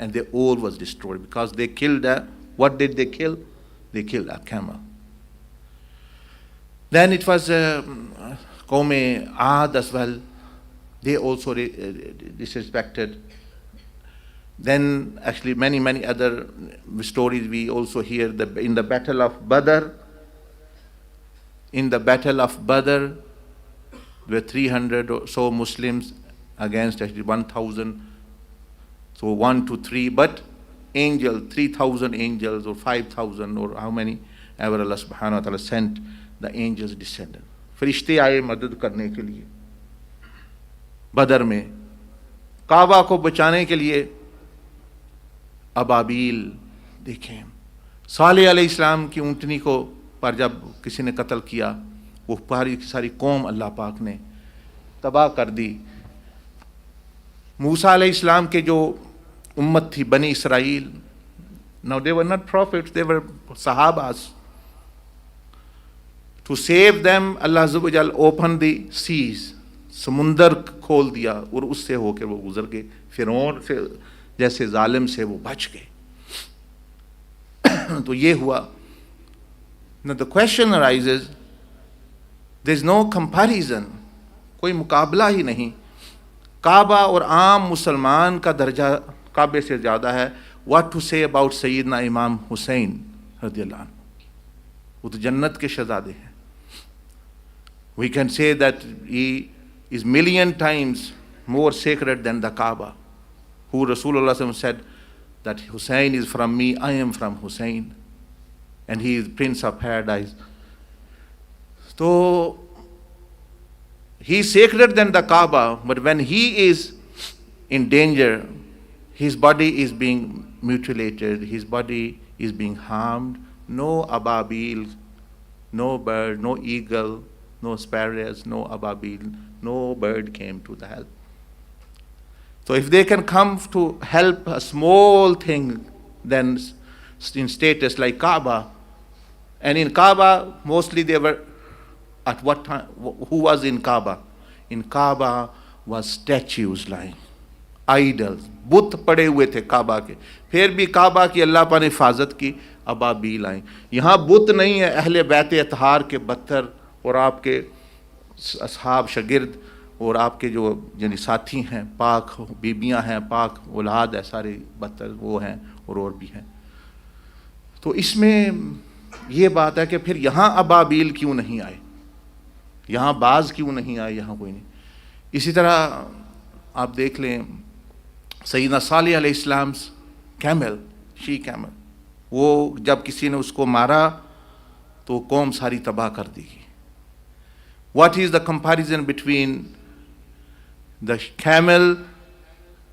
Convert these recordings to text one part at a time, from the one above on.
and they all was destroyed because they killed what did they kill? They killed a camel. Then it was Qawm Aad as well. They also disrespected. Then actually many other stories we also hear in the battle of Badr. In the battle of Badr, there were 300 or so Muslims against actually 1,000. So 1 to 3, but 3,000 angels or 5,000 or how many ever Allah subhanahu wa ta'ala sent, the angels descended. फरिश्ते आए मदद करने के लिए बदर में, काबा को बचाने के लिए। अबाबील देखें, सालेह अलैहिस्सलाम की ऊँटनी को पर जब किसी ने कत्ल किया, वो सारी कौम अल्लाह पाक ने तबाह कर दी। मूसा अलैहिस्सलाम के जो उम्मत थी बनी Israel, now they were not prophets, they were sahabas. To save them, Allah Azza wa Jal opened the seas, समुंदर खोल दिया और उससे होकर वो गुजर गए। फिरौन से जैसे जालिम से वो बच गए। तो ये हुआ। Now the question arises, there is no comparison, कोई मुकाबला ही नहीं। काबा और आम मुसलमान का दर्जा काबे से ज़्यादा है। What to say about सैयदना इमाम हुसैन रज़ियल्लाहु अन्हु, वो तो जन्नत के शहज़ादे हैं। We can say that he is million times more sacred than the Kaaba, who Rasulullah said that Hussein is from me, I am from Hussein, and he is Prince of Paradise. So he is sacred than the Kaaba, but when he is in danger, his body is being mutilated, his body is being harmed. No ababil, no bird, no eagle, no sparrows, no ababil, no bird came to the help. So if they can come to help a small thing, then in status like Kaaba, and in Kaaba, mostly they were, at what time, who was in Kaaba? In Kaaba was statues lying, idols, बुत पड़े हुए थे काबा के। फिर भी काबा की अल्लाह पाक ने हिफाजत की, अबाबील आई। यहाँ बुत नहीं है, अहले बैत अतहार के बत्तर और आपके असहाब शगिर्द और आपके जो यानी साथी हैं, पाक बीबियाँ हैं, पाक औलाद है, सारे बत्तर वो हैं और भी हैं। तो इसमें ये बात है कि फिर यहाँ अबाबील क्यों नहीं आए, यहाँ बाज क्यों नहीं आए, यहाँ कोई नहीं। इसी तरह आप देख लें सैयदना सालेह अलैहिस्सलाम कैमल, शी कैमल, वो जब किसी ने उसको मारा तो कौम सारी तबाह कर दी। What is the comparison between the camel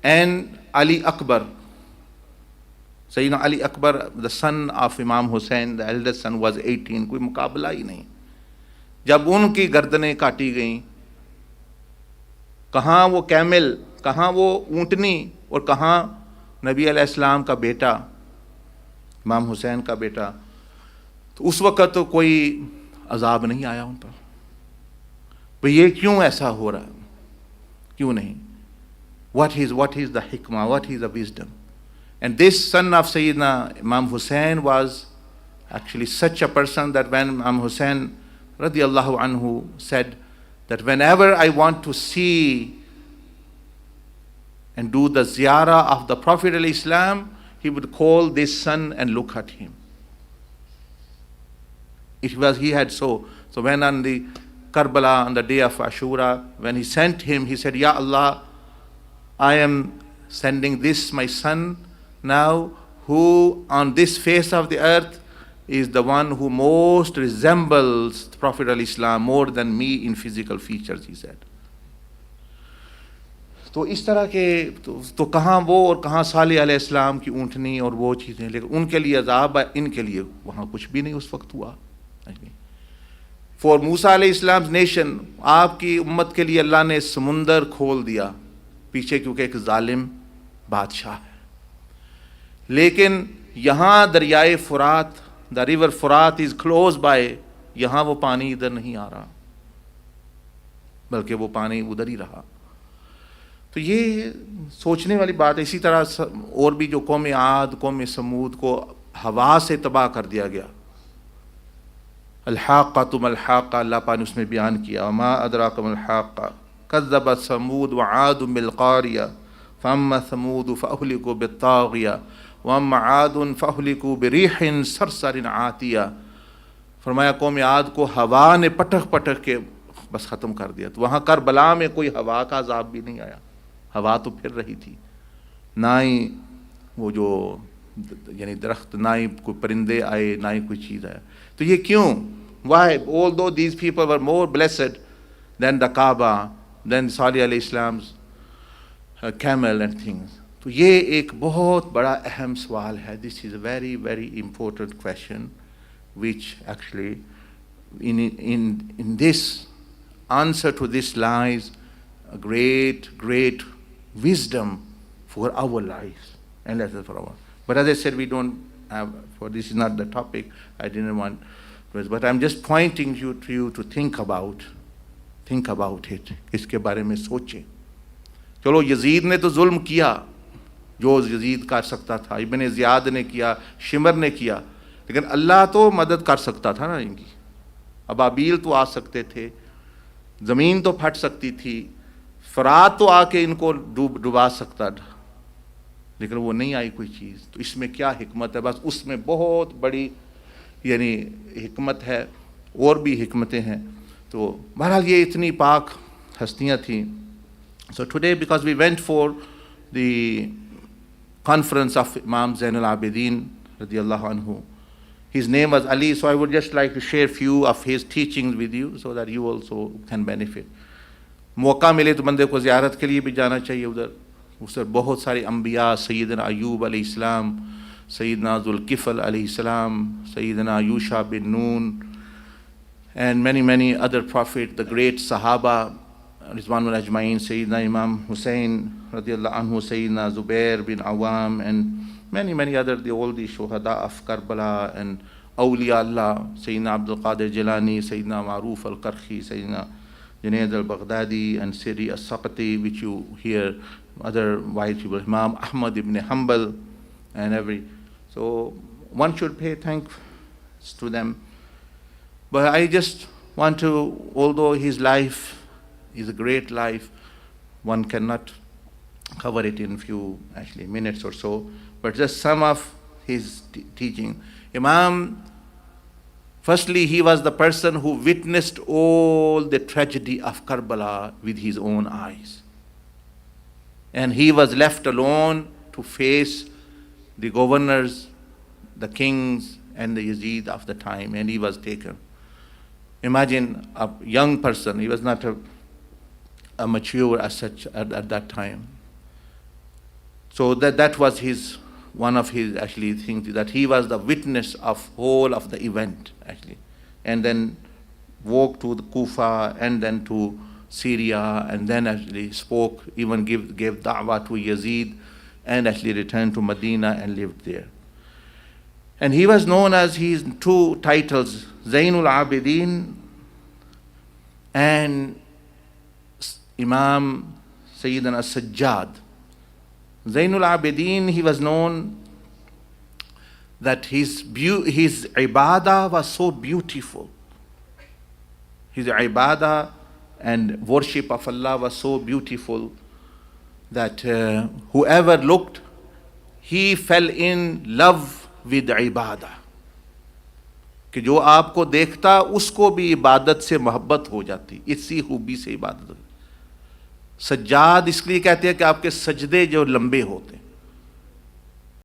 and Ali Akbar? Sayyidina Ali Akbar, the son of Imam Hussain, the eldest son, was 18. कोई मुकाबला ही नहीं। जब उनकी गर्दनें काटी गईं, कहाँ वो कैमल, कहाँ वो ऊँटनी और कहाँ नबी अलैहिस्सलाम का बेटा, इमाम हुसैन का बेटा। तो उस वक़्त तो कोई अजाब नहीं आया उन पर। तो ये क्यों ऐसा हो रहा है, क्यों नहीं? What is the hikmah, what is the wisdom? And this son of Sayyidina Imam Hussain was actually such a person that when Imam Hussain radiyallahu anhu said that whenever I want to see and do the ziyarah of the Prophet ﷺ, he would call this son and look at him. He had so when on the Karbala, on the day of Ashura, when he sent him, he said, Ya Allah, I am sending this my son now, who on this face of the earth is the one who most resembles the Prophet ﷺ more than me in physical features, he said. तो इस तरह के तो कहाँ वो और कहाँ सालेह अलैहिस्सलाम की ऊँटनी और वो चीज़ें, लेकिन उनके लिए अज़ाब है, इनके लिए वहाँ कुछ भी नहीं उस वक्त हुआ। फॉर मूसा अलैहिस्सलाम नेशन, आपकी उम्मत के लिए अल्लाह ने समुंदर खोल दिया पीछे, क्योंकि एक जालिम बादशाह है। लेकिन यहाँ दरियाए Furat, the river Furat is close by, यहाँ वो पानी इधर नहीं आ रहा, बल्कि वो पानी उधर ही रहा। तो ये सोचने वाली बात है। इसी तरह और भी जो कौम आद, कौम समूद को हवा से तबाह कर दिया गया, अल-हाक़्क़ा तुम अल-हाक़्क़ा, अल्लाह पाक ने उसमें बयान किया, वमा अदराका मल-हाक़्क़ा कज़्ज़बत समूद व आद बिल-क़ारिया फ़अम्मा समूद फ़अहलिकू बित-ताग़िया व अम्मा आद फ़अहलिकू बिरीहिन सरसरिन आतिया। फरमाया कौम आद को हवा ने पटक पटक के बस ख़त्म कर दिया। तो वहाँ करबला में कोई हवा का अज़ाब भी नहीं आया, हवा तो फिर रही थी, ना ही वो जो यानी दरख्त, ना ही कोई परिंदे आए, ना ही कोई चीज़ आया। तो ये क्यों? Why although these people were more blessed than the Kaaba, then Salih अलैहिस्सलाम्स कैमल एंड थिंग्स। तो ये एक बहुत बड़ा अहम सवाल है। This is a very very important question which actually in this answer to this lies a great wisdom for our lives and lessons for our. But as I said, we don't have, for this is not the topic, I didn't want, but I'm just pointing you to think about it. इसके बारे में सोचें। चलो Yazid ने तो जुल्म किया जो यजीद कर सकता था, इब्न ज़ियाद ने किया, शिमर ने किया, लेकिन अल्लाह तो मदद कर सकता था ना इनकी। अबाबील तो आ सकते थे, ज़मीन तो फट सकती थी, फ़रात तो आके इनको डुबा सकता था, लेकिन वो नहीं आई कोई चीज़। तो इसमें क्या हिकमत है? बस उसमें बहुत बड़ी यानी हिकमत है, और भी हिकमतें हैं। तो बहरहाल ये इतनी पाक हस्तियाँ थीं। So today because we went for the conference of Imam Zainul Abidin रज़ियल्लाहु अन्हु, his name was Ali, so I would just like to share few of his teachings with you so that you also can benefit. मौका मिले तो बंदे को ज़ियारत के लिए भी जाना चाहिए उधर। उससे बहुत सारे अम्बिया, सैयदना अयूब अलैहिस्सलाम, सैयदना ज़ुल्किफ़ल अलैहिस्सलाम, सैयदना यूशा बिन नून, and many other prophet, the great Sahaba, Rizwanul Ajmain, Sayyidina Imam Hussein radiyallahu anhu, Sayyidina Zubair bin Awam, and many other, all the Shuhada of Karbala and Awliya Allah, Sayyidina Abdul Qadir Jilani, Sayyidina Maruf al-Karhi, Sayyidina Junaid al-Baghdadi, and Siri al-Saqati, which you hear other wise people, Imam Ahmad ibn Hanbal, and so one should pay thanks to them. But I just want to, although his life is a great life, one cannot cover it in few actually minutes or so, but just some of his teaching. Imam, firstly, he was the person who witnessed all the tragedy of Karbala with his own eyes. And he was left alone to face the governors, the kings, and the Yazid of the time, and he was taken. Imagine a young person, he was not a mature as such at that time. So that was one of his actually things, that he was the witness of whole of the event actually, and then walked to the Kufa and then to Syria, and then actually spoke, even gave da'wah to Yazid, and actually returned to Medina and lived there. And he was known as his two titles, Zainul Abidin and Imam Sayyidina Sajjad. Zainul Abidin, he was known that his ibadah was so beautiful. His ibadah and worship of Allah was so beautiful that whoever looked, he fell in love with ibadah. कि जो आपको देखता उसको भी इबादत से मोहब्बत हो जाती, इसी खूबी से इबादत। सज्जाद इसलिए कहते हैं कि आपके सजदे जो लंबे होते हैं,